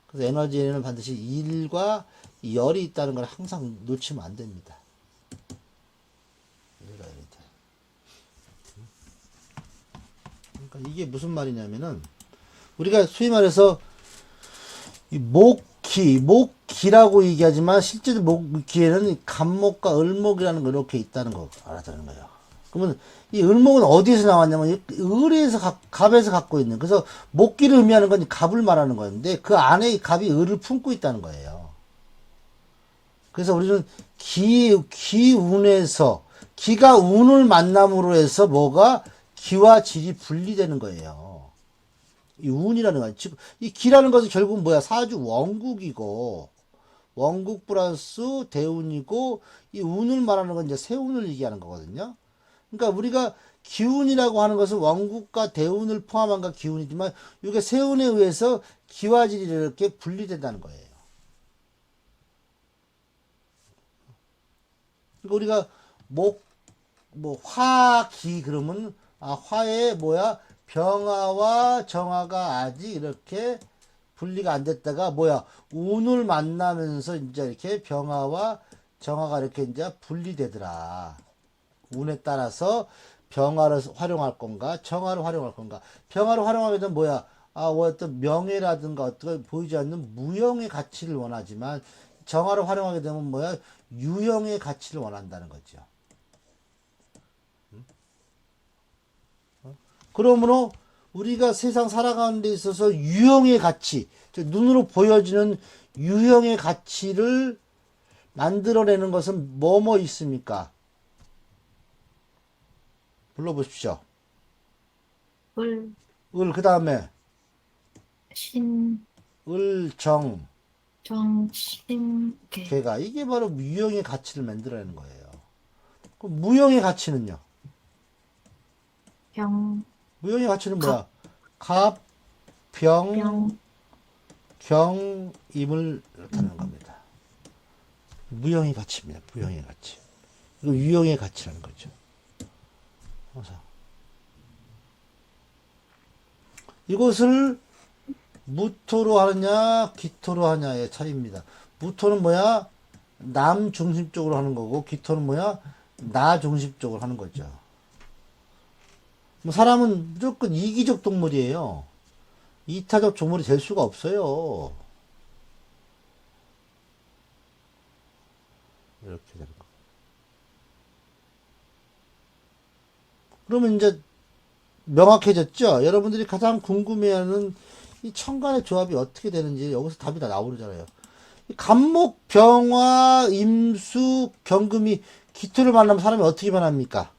그래서 에너지에는 반드시 일과 열이 있다는 걸 항상 놓치면 안 됩니다. 그러니까 이게 무슨 말이냐면은 우리가 소위 말해서 이 목기라고 얘기하지만 실제로 목기에는 간목과 을목이라는 거 이렇게 있다는 거 알아두는 거예요. 그러면 이 을목은 어디에서 나왔냐면 을에서 갑에서 갖고 있는 그래서 목기를 의미하는 건 갑을 말하는 거였는데 그 안에 이 갑이 을을 품고 있다는 거예요. 그래서 우리는 기운에서 기가 운을 만남으로 해서 뭐가 기와 질이 분리되는 거예요. 이 운이라는 거, 즉, 이 기라는 것은 결국은 뭐야? 사주 원국이고, 원국 플러스 대운이고, 이 운을 말하는 건 이제 세운을 얘기하는 거거든요. 그러니까 우리가 기운이라고 하는 것은 원국과 대운을 포함한 거 기운이지만, 이게 세운에 의해서 기와 질이 이렇게 분리된다는 거예요. 그러니까 우리가 화기 그러면, 화에 뭐야? 병화와 정화가 아직 이렇게 분리가 안 됐다가 운을 만나면서 이제 이렇게 병화와 정화가 이렇게 이제 분리되더라. 운에 따라서 병화를 활용할 건가, 정화를 활용할 건가. 병화를 활용하게 되면 어떤 명예라든가 어떤 보이지 않는 무형의 가치를 원하지만 정화를 활용하게 되면 유형의 가치를 원한다는 거죠. 그러므로 우리가 세상 살아가는 데 있어서 유형의 가치, 눈으로 보여지는 유형의 가치를 만들어내는 것은 뭐뭐 있습니까? 불러보십시오. 을, 그 다음에 신, 정, 정, 신, 개가 이게 바로 유형의 가치를 만들어내는 거예요. 그럼 무형의 가치는요? 병, 무형의 가치는 뭐야? 갑, 병, 경임을 나타내는 겁니다. 무형의 가치입니다. 무형의 가치. 이거 유형의 가치라는 거죠. 그래서 이것을 무토로 하느냐 기토로 하냐의 차이입니다. 무토는 뭐야? 남 중심적으로 하는 거고, 기토는 뭐야? 나 중심적으로 하는 거죠. 뭐 사람은 무조건 이기적 동물이에요. 이타적 동물이 될 수가 없어요. 이렇게 되는 거. 그러면 이제 명확해졌죠? 여러분들이 가장 궁금해하는 이 천간의 조합이 어떻게 되는지 여기서 답이 다 나오잖아요. 간목, 병화, 임수, 경금이 기토를 만나면 사람이 어떻게 변합니까?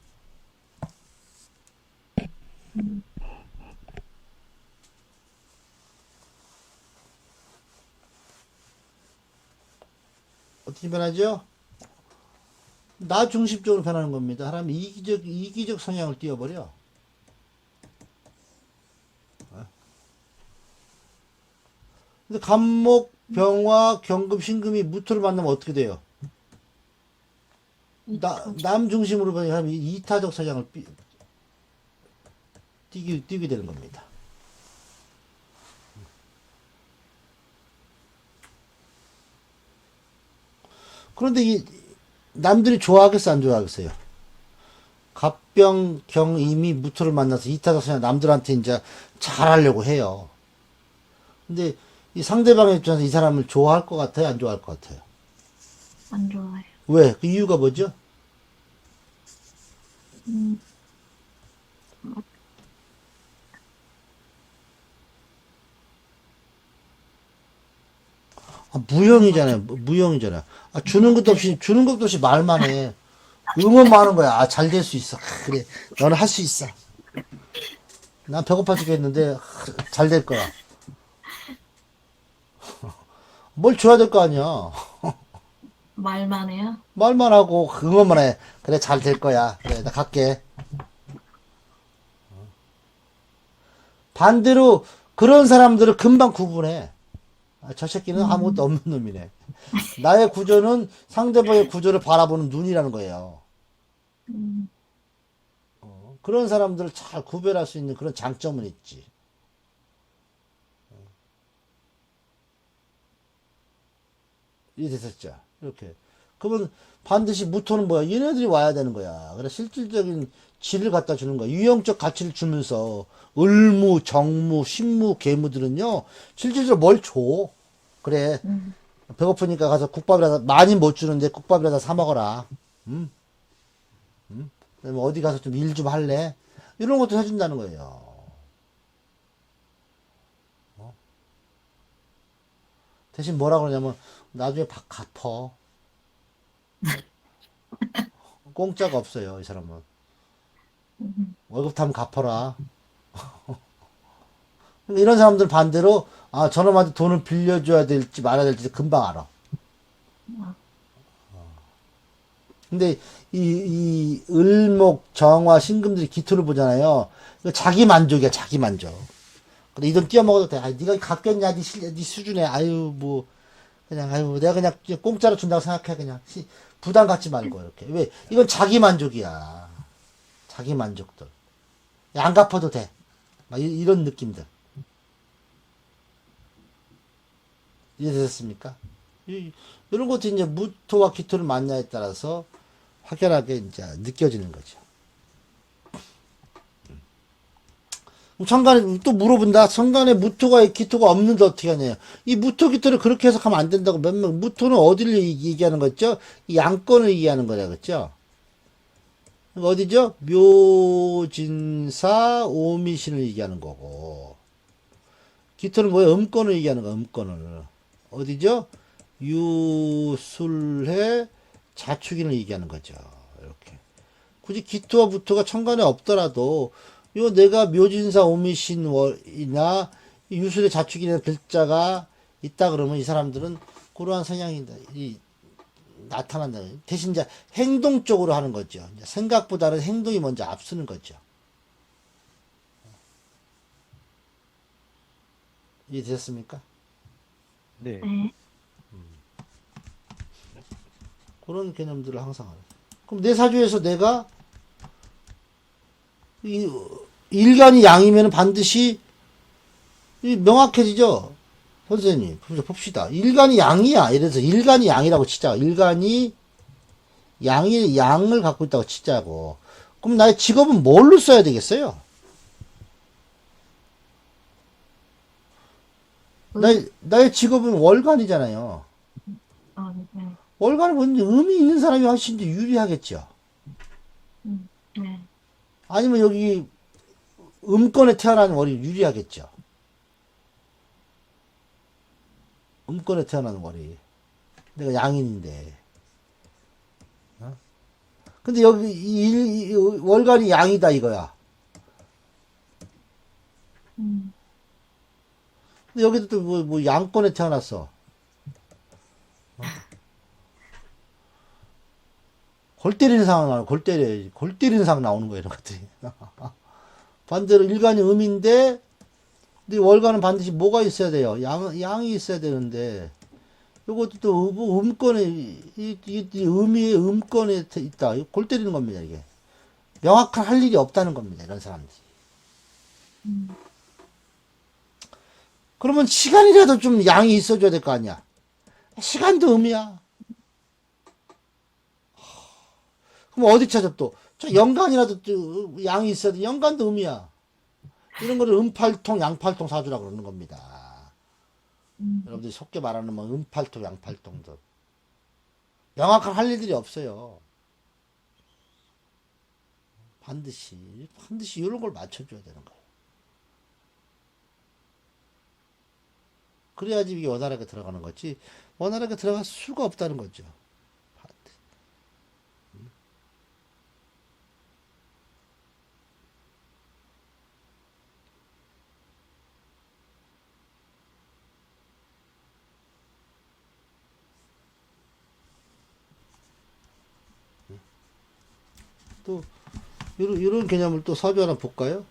어떻게 변하죠? 나 중심적으로 변하는 겁니다. 사람이 이기적 성향을 띄워버려. 근데 간목, 병화, 경금, 신금이 무토를 만나면 어떻게 돼요? 남 중심으로 변한 사람이 이타적 성향을 띄게 되는 겁니다. 그런데 이 남들이 좋아하겠어, 안 좋아하겠어요? 갑병, 경, 임이 무토를 만나서 이타적 성향 남들한테 이제 잘하려고 해요. 근데 이 상대방의 입장에서 이 사람을 좋아할 것 같아요, 안 좋아할 것 같아요? 안 좋아요. 왜? 그 이유가 뭐죠? 음, 무형이잖아요. 무형이잖아요. 주는 것도 없이 말만 해. 응원만 하는 거야. 아, 잘 될 수 있어. 그래. 너는 할 수 있어. 난 배고파 죽겠는데, 잘 될 거야. 뭘 줘야 될 거 아니야. 말만 해요? 말만 하고, 응원만 해. 그래, 잘 될 거야. 그래, 나 갈게. 반대로, 그런 사람들을 금방 구분해. 아, 저 새끼는 아무것도 없는 놈이네. 나의 구조는 상대방의 구조를 바라보는 눈이라는 거예요. 음, 그런 사람들을 잘 구별할 수 있는 그런 장점은 있지. 이해됐었죠? 이렇게. 그러면 반드시 무토는 뭐야? 얘네들이 와야 되는 거야. 그래, 실질적인 질을 갖다 주는 거야. 유형적 가치를 주면서, 을무, 정무, 신무, 계무들은요, 실질적으로 뭘 줘? 그래, 배고프니까 가서 국밥이라도, 많이 못 주는데 국밥이라도 사 먹어라. 응? 응? 그다음에 어디 가서 좀 일 좀 할래? 이런 것도 해준다는 거예요. 대신 뭐라 그러냐면, 나중에 갚어. 공짜가 없어요, 이 사람은. 월급 타면 갚아라. 이런 사람들 반대로, 아, 저놈한테 돈을 빌려줘야 될지 말아야 될지 금방 알아. 근데 이 을목, 정화, 신금들이 기토를 보잖아요. 이거 자기 만족이야, 자기 만족. 근데 이 돈 띄어먹어도 돼. 아, 네가 갚겠냐, 네 수준에. 아유, 뭐, 그냥, 아유, 내가 그냥 공짜로 준다고 생각해, 그냥. 부담 갖지 말고, 이렇게. 왜? 이건 자기 만족이야. 자기 만족들. 안 갚아도 돼. 막 이런 느낌들. 이해되셨습니까? 이런 것도 이제 무토와 기토를 만나에 따라서 확연하게 이제 느껴지는 거죠. 천간에 또 물어본다. 천간에 무토가 기토가 없는데 어떻게 하냐. 이 무토 기토를 그렇게 해석하면 안 된다고 무토는 어디를 얘기하는 거죠? 이 양권을 얘기하는 거다 그랬죠? 어디죠? 묘진사 오미신을 얘기하는 거고 기토는 뭐야? 음권을 얘기하는 거야. 음권을 어디죠? 유술해 자축인을 얘기하는 거죠. 이렇게 굳이 기토와 무토가 천간에 없더라도 요 내가 묘진사 오미신이나 유술의 자축이라는 글자가 있다 그러면 이 사람들은 그러한 성향이 나타난다. 대신 이제 행동적으로 하는 거죠. 생각보다는 행동이 먼저 앞서는 거죠. 이해되셨습니까? 네. 네. 그런 개념들을 항상 하는. 그럼 내 사주에서 내가 일간이 양이면 반드시 명확해지죠. 선생님, 봅시다. 일간이 양이야. 이래서 일간이 양이라고 치자. 일간이 양을 갖고 있다고 치자고. 그럼 나의 직업은 뭘로 써야 되겠어요? 나의 직업은 월간이잖아요. 네. 월간은 뭔지 음이 있는 사람이 훨씬 더 유리하겠죠. 네. 아니면 여기 음권에 태어난 월이 유리하겠죠. 음권에 태어난 월이. 내가 양인인데. 어? 근데 여기 이 월간이 양이다 이거야. 근데 여기도 또 뭐 양권에 태어났어. 골 때리는 상황 나오는, 골 때리는 상황 나오는 거야, 이런 것들이. 반대로 일간이 음인데, 근데 월간은 반드시 뭐가 있어야 돼요? 양이 있어야 되는데, 요것도 또 음권에, 음이 음권에 있다. 골 때리는 겁니다, 이게. 명확한 할 일이 없다는 겁니다, 이런 사람들이. 그러면 시간이라도 좀 양이 있어줘야 될 거 아니야? 시간도 음이야. 그럼 어디 찾아 또? 저 연간이라도 또 양이 있어야 돼. 연간도 음이야. 이런 거를 음팔통, 양팔통 사주라 그러는 겁니다. 여러분들이 속게 말하는 뭐 음팔통, 양팔통들. 명확한 할 일들이 없어요. 반드시 이런 걸 맞춰줘야 되는 거예요. 그래야지 이게 원활하게 들어가는 거지. 원활하게 들어갈 수가 없다는 거죠. 또 이런 개념을 또 사주 하나 볼까요?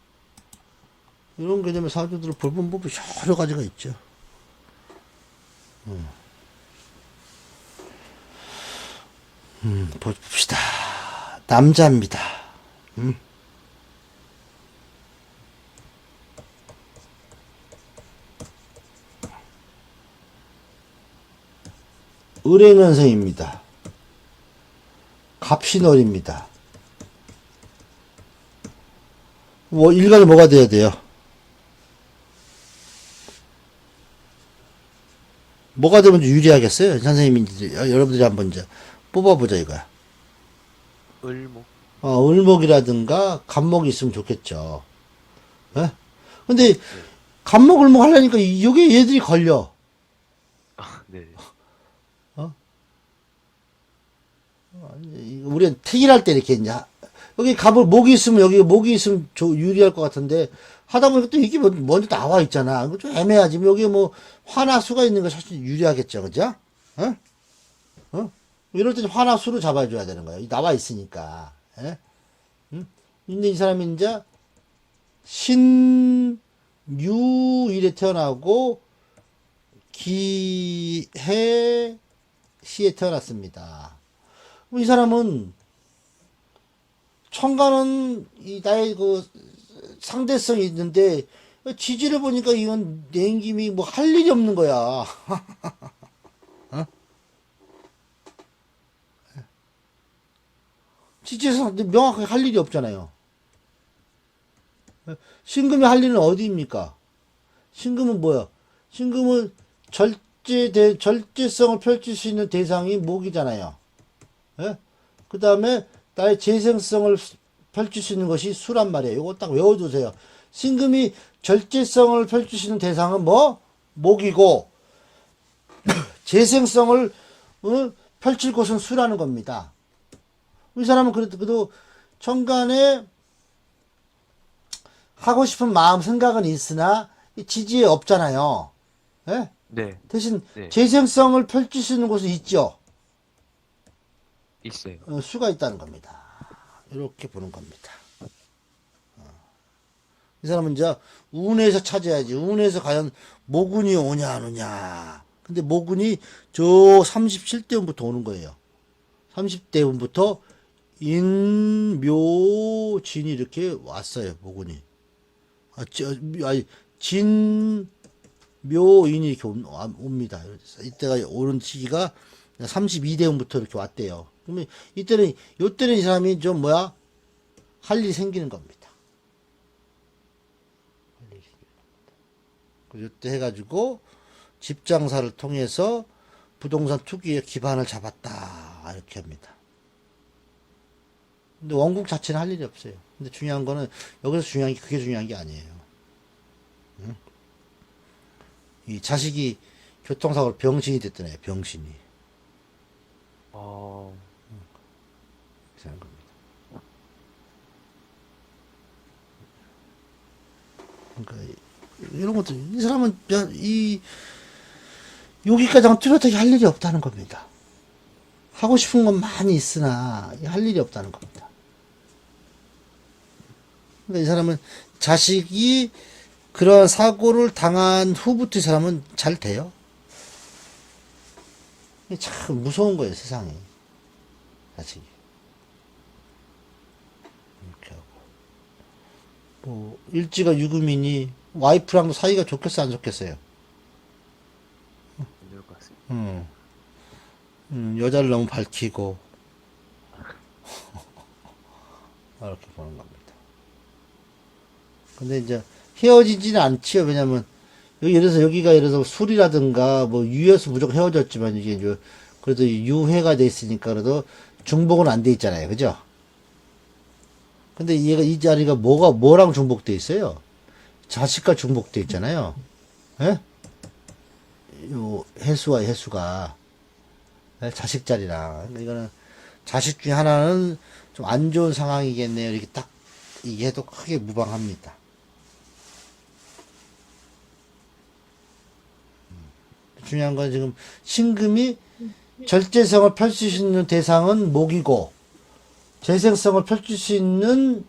이런 개념의 사주들을 볼본 법이 여러 가지가 있죠. 봅시다. 남자입니다. 을해년생입니다. 갑신월입니다. 뭐 일간이 뭐가 돼야 돼요? 뭐가 되면 유리하겠어요? 선생님이 여러분들이 한번 이제 뽑아보자 이거야. 을목. 을목이라든가 갑목이 있으면 좋겠죠. 예? 근데 갑목 을목 하려니까 이게 얘들이 걸려. 아, 네. 우리는 택일할 때 이렇게 이제 여기 목이 있으면 여기 목이 있으면 유리할 것 같은데 하다 보니까 또 이게 먼저 나와 있잖아. 이거 좀 애매하지. 여기 뭐 화나수가 있는 거 사실 유리하겠죠, 그죠? 어? 이럴 때는 화나수로 잡아줘야 되는 거예요. 나와 있으니까. 예? 응? 근데 이 사람이 이제 신유일에 태어나고 기해시에 태어났습니다. 이 사람은 천간은 나의 그 상대성이 있는데 지지를 보니까 이건 냉김이 뭐 할 일이 없는 거야. 어? 지지에서 명확하게 할 일이 없잖아요. 신금이 할 일은 어디입니까? 신금은 뭐야? 신금은 절제성을 펼칠 수 있는 대상이 목이잖아요. 예? 그 다음에 나의 재생성을 펼칠 수 있는 것이 수란 말이에요. 이거 딱 외워두세요. 신금이 절제성을 펼칠 수 있는 대상은 뭐? 목이고, 재생성을 펼칠 곳은 수라는 겁니다. 이 사람은 그래도 천간에 하고 싶은 마음, 생각은 있으나 지지에 없잖아요. 예? 네. 대신 네. 재생성을 펼칠 수 있는 곳은 있죠. 있어요. 수가 있다는 겁니다. 이렇게 보는 겁니다. 이 사람은 이제 운에서 찾아야지. 운에서 과연 모군이 오냐 안 오냐. 근데 모군이 저 37대운부터 오는 거예요. 30대운부터 인묘진이 이렇게 왔어요. 모군이. 진묘 묘인이 이렇게 옵니다. 이때가 오는 시기가 32대운부터 이렇게 왔대요. 그러면 요때는 이 사람이 좀 할 일이 생기는 겁니다. 요때 해가지고 집 장사를 통해서 부동산 투기의 기반을 잡았다. 이렇게 합니다. 근데 원국 자체는 할 일이 없어요. 근데 중요한 거는, 여기서 중요한 게, 그게 중요한 게 아니에요. 응? 이 자식이 교통사고로 병신이 됐더래, 병신이. 어, 그렇게 하는 겁니다. 그러니까, 이런 것들, 이 사람은, 여기까지 뚜렷하게 할 일이 없다는 겁니다. 하고 싶은 건 많이 있으나, 할 일이 없다는 겁니다. 그러니까 이 사람은 자식이 그런 사고를 당한 후부터 이 사람은 잘 돼요. 참 무서운 거예요, 세상이. 자식이. 이렇게 하고. 뭐, 일지가 유금이니, 와이프랑도 사이가 좋겠어, 안 좋겠어요? 안 좋을 것 같습니다. 여자를 너무 밝히고, 이렇게 보는 겁니다. 근데 이제 헤어지지는 않지요. 왜냐면 예를 들어서 술이라든가 뭐 유해서 무조건 헤어졌지만 이게 이제 그래도 유해가 돼 있으니까 그래도 중복은 안 돼 있잖아요. 그죠? 근데 얘가 이 자리가 뭐랑 중복돼 있어요? 자식과 중복돼 있잖아요. 예? 요 해수가 예? 자식 자리랑. 그러니까 이거는 자식 중에 하나는 좀 안 좋은 상황이겠네요. 이렇게 딱 이게 해도 크게 무방합니다. 중요한 건 지금 신금이 절제성을 펼칠 수 있는 대상은 목이고 재생성을 펼칠 수 있는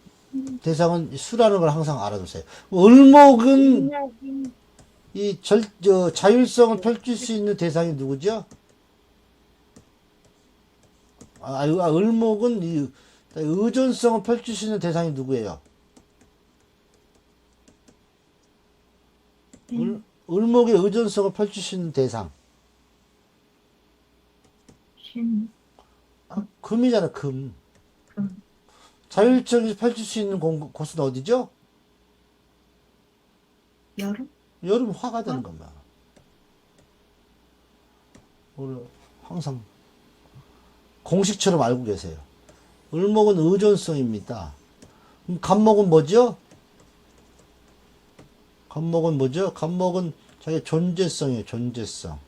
대상은 수라는 걸 항상 알아두세요. 을목은 자율성을 펼칠 수 있는 대상이 누구죠? 을목은 의존성을 펼칠 수 있는 대상이 누구예요? 을목의 의존성을 펼칠 수 있는 대상. 신, 금이잖아, 금. 금, 자율적이 펼칠 수 있는 곳은 어디죠? 여름? 여름 화가 되는 겁니다. 항상 공식처럼 알고 계세요. 을목은 의존성입니다. 그럼 간목은 뭐죠? 간목은 뭐죠? 간목은 자기 존재성이에요. 존재성.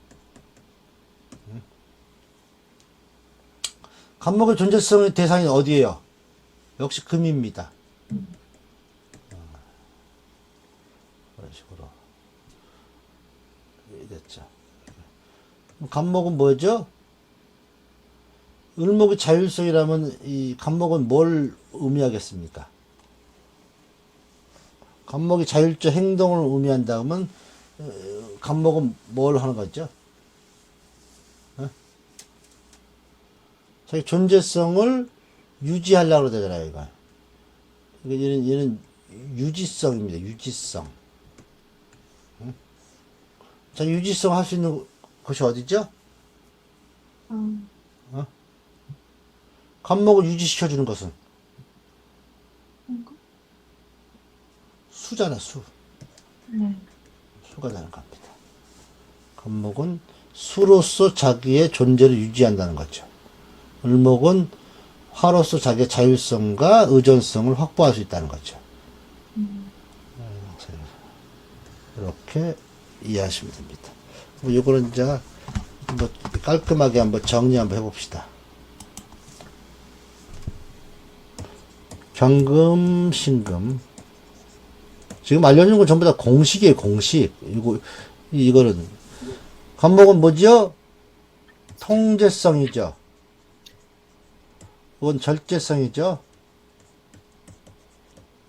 간목의 존재성의 대상이 어디예요? 역시 금입니다. 그런 식으로 됐죠. 간목은 뭐죠? 을목의 자율성이라면 이 간목은 뭘 의미하겠습니까? 간목이 자율적 행동을 의미한다면 간목은 뭘 하는 거죠? 자기 존재성을 유지하려고 그러잖아요, 이거. 얘는 유지성입니다, 유지성. 자, 유지성 할 수 있는 곳이 어디죠? 간목을 유지시켜주는 것은? 수잖아, 수. 네. 수가 되는 겁니다. 간목은 수로서 자기의 존재를 유지한다는 거죠. 을목은 화로서 자기의 자율성과 의존성을 확보할 수 있다는 거죠. 이렇게 이해하시면 됩니다. 이거는 이제 뭐 깔끔하게 한번 정리 한번 해봅시다. 경금, 신금. 지금 알려주는 건 전부 다 공식이에요, 공식. 이거는. 간목은 뭐죠? 통제성이죠. 이건 절제성이죠.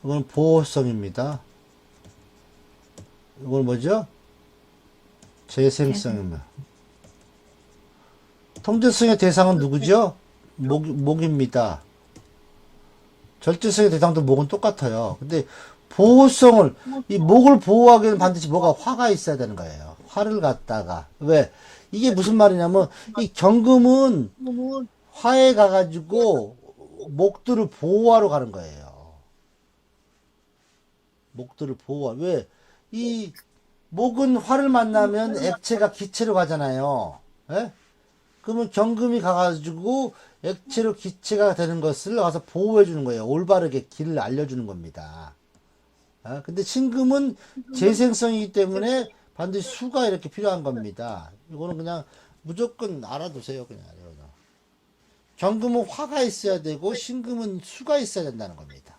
이건 보호성입니다. 이건 뭐죠? 재생성입니다. 통제성의 대상은 누구죠? 목입니다. 절제성의 대상도 목은 똑같아요. 근데 보호성을, 이 목을 보호하기에는 반드시 뭐가 화가 있어야 되는 거예요. 화를 갖다가. 왜? 이게 무슨 말이냐면, 이 경금은 화에 가가지고 목들을 보호하러 가는 거예요. 목들을 보호하. 왜? 이 목은 화를 만나면 액체가 기체로 가잖아요. 예? 그러면 경금이 가가지고 액체로 기체가 되는 것을 가서 보호해 주는 거예요. 올바르게 길을 알려주는 겁니다. 아, 근데 신금은 재생성이기 때문에 반드시 수가 이렇게 필요한 겁니다. 이거는 그냥 무조건 알아두세요. 그냥. 경금은 화가 있어야 되고 신금은 수가 있어야 된다는 겁니다.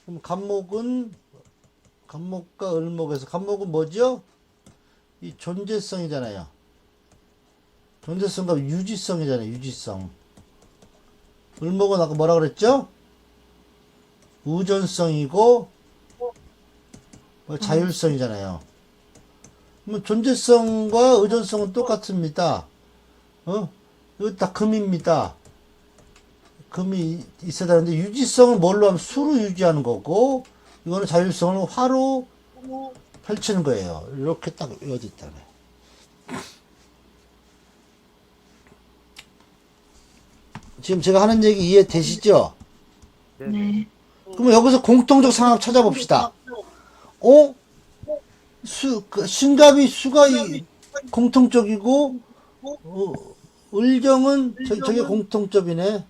그럼 간목과 을목에서 간목은 뭐죠? 이 존재성이잖아요. 존재성과 유지성이잖아요. 유지성. 을목은 아까 뭐라 그랬죠? 의존성이고 자율성이잖아요. 그럼 존재성과 의존성은 똑같습니다. 이거 다 금입니다. 금이 있어야 되는데 유지성은 뭘로 하면 수로 유지하는 거고 이거는 자율성을 화로 펼치는 거예요. 이렇게 딱 외워져 있다네. 지금 제가 하는 얘기 이해되시죠? 네. 그러면 여기서 공통적 상황 찾아봅시다. 신갑이 수가 공통적이고, 을경은 저게 공통점이네.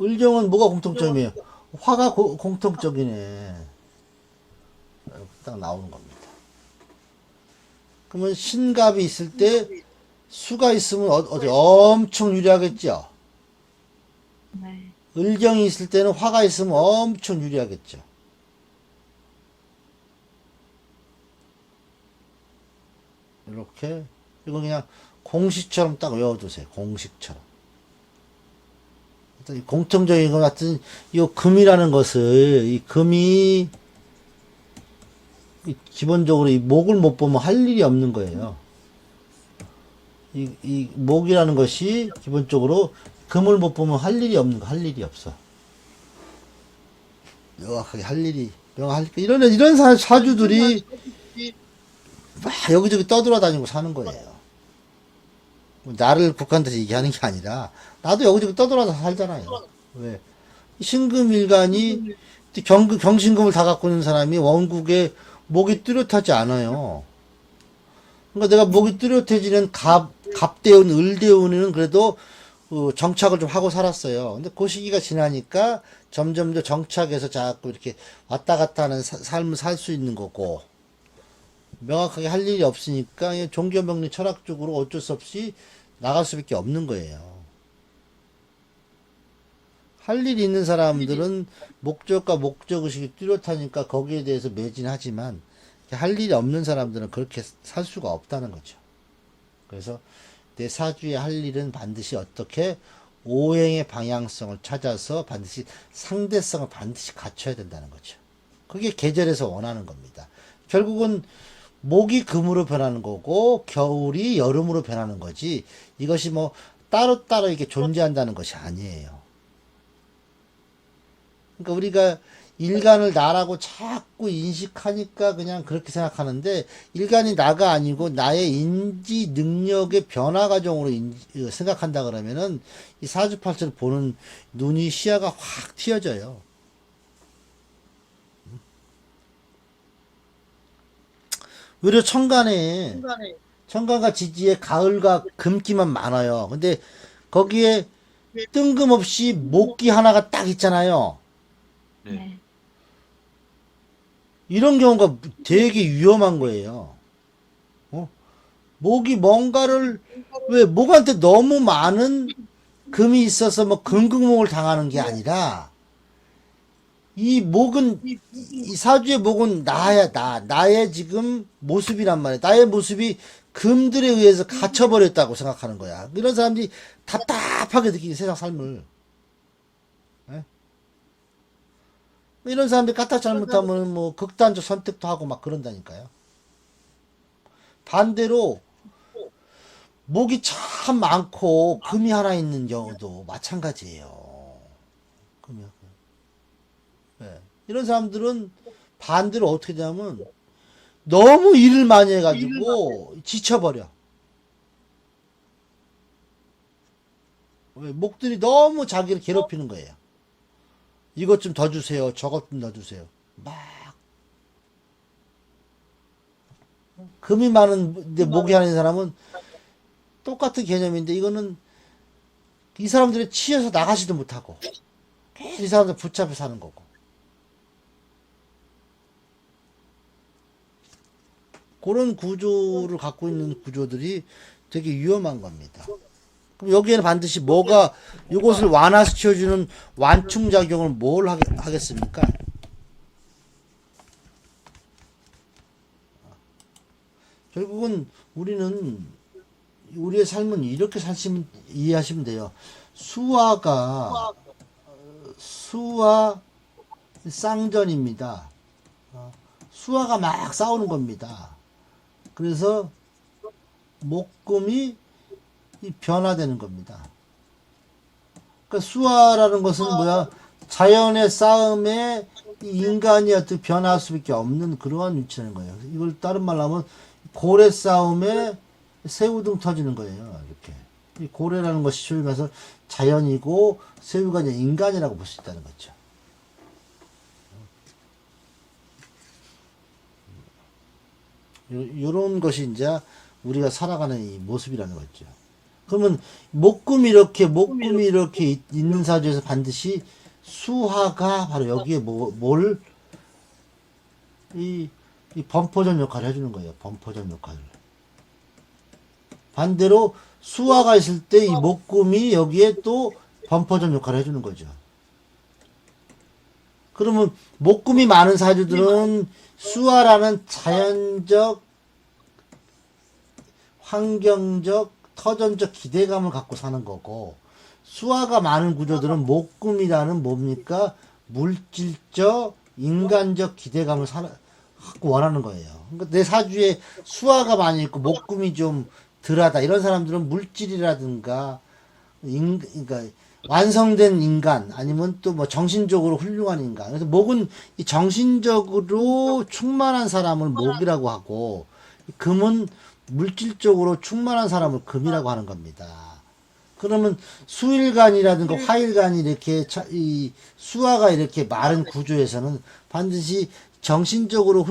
을경은 뭐가 공통점이에요? 화가 공통적이네. 딱 나오는 겁니다. 그러면 신갑이 있을 때 수가 있으면 엄청 유리하겠죠? 네. 을경이 있을 때는 화가 있으면 엄청 유리하겠죠. 이렇게 이거 그냥 공식처럼 딱 외워두세요. 공식처럼. 공통적인 것 같은 이 금이라는 것을 이 금이 기본적으로 이 목을 못 보면 할 일이 없는 거예요. 이 목이라는 것이 기본적으로 금을 못 보면 할 일이 없는 거, 할 일이 없어. 명확하게 할 일이, 이런 사주들이 막 여기저기 떠돌아다니고 사는 거예요. 나를 국한돼서 얘기하는 게 아니라, 나도 여기저기 떠돌아다녀 살잖아요. 왜? 신금일간이, 경신금을 다 갖고 있는 사람이 원국에 목이 뚜렷하지 않아요. 그러니까 내가 목이 뚜렷해지는 갑대운, 을대운에는 그래도 정착을 좀 하고 살았어요. 근데 그 시기가 지나니까 점점 더 정착해서 자꾸 이렇게 왔다 갔다 하는 삶을 살 수 있는 거고, 명확하게 할 일이 없으니까 종교명리 철학적으로 어쩔 수 없이 나갈 수밖에 없는 거예요. 할 일이 있는 사람들은 목적과 목적의식이 뚜렷하니까 거기에 대해서 매진하지만 할 일이 없는 사람들은 그렇게 살 수가 없다는 거죠. 그래서 내 사주에 할 일은 반드시 어떻게 오행의 방향성을 찾아서 반드시 상대성을 반드시 갖춰야 된다는 거죠. 그게 계절에서 원하는 겁니다. 결국은 목이 금으로 변하는 거고 겨울이 여름으로 변하는 거지 이것이 뭐 따로따로 이게 존재한다는 것이 아니에요. 그러니까 우리가 일간을 나라고 자꾸 인식하니까 그냥 그렇게 생각하는데 일간이 나가 아니고 나의 인지 능력의 변화 과정으로 생각한다 그러면은 이 사주팔자를 보는 눈이 시야가 확 튀어져요. 오히려 천간과 지지에 가을과 금기만 많아요. 근데 거기에 뜬금없이 목기 하나가 딱 있잖아요. 네. 네. 이런 경우가 되게 위험한 거예요. 목이 뭔가를, 왜, 목한테 너무 많은 금이 있어서 뭐 금극목을 당하는 게 아니라, 이 목은, 이 사주의 목은 나의 지금 모습이란 말이야. 나의 모습이 금들에 의해서 갇혀버렸다고 생각하는 거야. 이런 사람들이 답답하게 느끼는 세상 삶을. 이런 사람들이 까딱 잘못하면 뭐 극단적 선택도 하고 막 그런다니까요. 반대로 목이 참 많고 금이 하나 있는 경우도 마찬가지예요. 금이 하나. 네. 이런 사람들은 반대로 어떻게 되냐면 너무 일을 많이 해가지고 지쳐버려. 왜? 목들이 너무 자기를 괴롭히는 거예요. 이것 좀 더 주세요. 저것 좀 더 주세요. 막 금이 많은데 목이 하나 있는 사람은 똑같은 개념인데 이거는 이 사람들이 치여서 나가지도 못하고 계속 이 사람들 붙잡혀 사는 거고. 그런 구조를 갖고 있는 구조들이 되게 위험한 겁니다. 그럼 여기에는 반드시 뭐가 이것을 완화시켜주는 완충작용을 뭘 하겠습니까? 결국은 우리의 삶은 이렇게 이해하시면 돼요. 수와 쌍전입니다. 수화가 막 싸우는 겁니다. 그래서 목금이 변화되는 겁니다. 그러니까 수화라는 것은 뭐야? 자연의 싸움에 인간이 어떻게 변화할 수밖에 없는 그러한 위치라는 거예요. 이걸 다른 말로 하면 고래 싸움에 새우등 터지는 거예요. 이렇게. 이 고래라는 것이 소위 말해서 자연이고 새우가 이제 인간이라고 볼 수 있다는 거죠. 이런 것이 이제 우리가 살아가는 이 모습이라는 거죠. 그러면 목금이 이렇게 있는 사주에서 반드시 수화가 바로 여기에 이 범퍼전 역할을 해주는 거예요. 범퍼전 역할을. 반대로 수화가 있을 때 이 목금이 여기에 또 범퍼전 역할을 해주는 거죠. 그러면 목금이 많은 사주들은 수화라는 자연적, 환경적, 터전적 기대감을 갖고 사는 거고, 수화가 많은 구조들은 목금이라는 뭡니까? 물질적, 인간적 기대감을 갖고 원하는 거예요. 그러니까 내 사주에 수화가 많이 있고 목금이 좀 덜하다. 이런 사람들은 물질이라든가, 그러니까 완성된 인간, 아니면 또 뭐 정신적으로 훌륭한 인간. 그래서 목은 이 정신적으로 충만한 사람을 목이라고 하고, 금은 물질적으로 충만한 사람을 금이라고 하는 겁니다. 그러면 수일간이라든가 화일간이 이렇게 이 수화가 이렇게 마른 구조에서는 반드시 정신적으로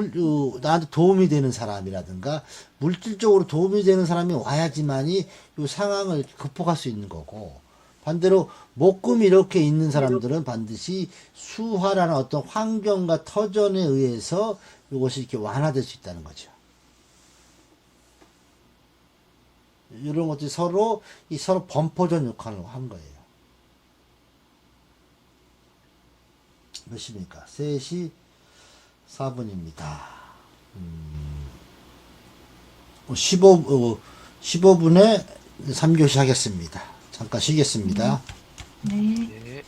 나한테 도움이 되는 사람이라든가 물질적으로 도움이 되는 사람이 와야지만이 이 상황을 극복할 수 있는 거고, 반대로 목금이 이렇게 있는 사람들은 반드시 수화라는 어떤 환경과 터전에 의해서 이것이 이렇게 완화될 수 있다는 거죠. 이런 것들이 서로 범퍼전 역할을 한 거예요. 몇 시입니까? 3시 4분입니다. 15분에 3교시 하겠습니다. 잠깐 쉬겠습니다. 네. 네.